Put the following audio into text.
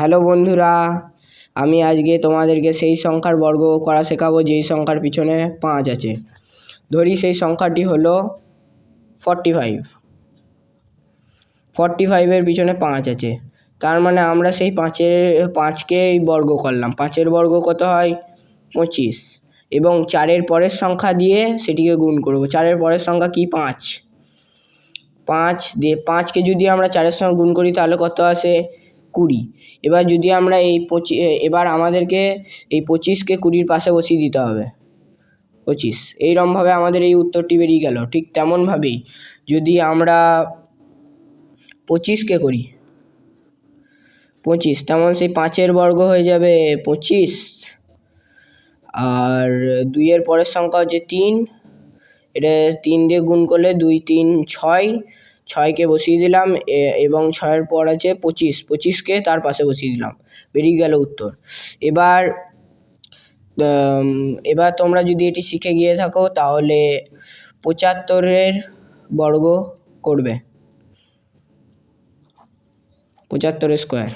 Hello বন্ধুরা, আমি আজকে তোমাদেরকে সেই সংখ্যার বর্গ করা শেখাবো যেই সংখ্যার পিছনে 5 আছে। ধরি সেই সংখ্যাটি হলো 45। 45-এর পিছনে 5 আছে, তার মানে আমরা সেই 5কে বর্গ করলাম। 5-এর বর্গ কত হয়? 25, এবং 4-এর পরের সংখ্যা দিয়ে সেটিকে গুণ করব। 4-এর পরের সংখ্যা কি? 5 দিয়ে 5কে যদি আমরা 4-এর সঙ্গে গুণ করি তাহলে কত আসে? 20। এবার যদি আমরা এবার আমাদেরকে এই 25কে 20-র পাশে বসিয়ে দিতে হবে। 25 এইরকমভাবে আমাদের এই উত্তরটি বেরিয়ে গেল। ঠিক তেমনভাবেই যদি আমরা 25কে করি 25, তেমন সেই 5-এর বর্গ হয়ে যাবে 25, আর 2-এর পরের সংখ্যা হচ্ছে 3। এটা 3 দিয়ে গুণ করলে 2 3 6, 6কে বসিয়ে দিলাম এবং 6-এর পর আছে 25, 25কে তার পাশে বসিয়ে দিলাম, বেরিয়ে গেল উত্তর। এবার তোমরা যদি এটি শিখে গিয়ে থাকো তাহলে 75-এর বর্গ করবে, 75 স্কোয়ার।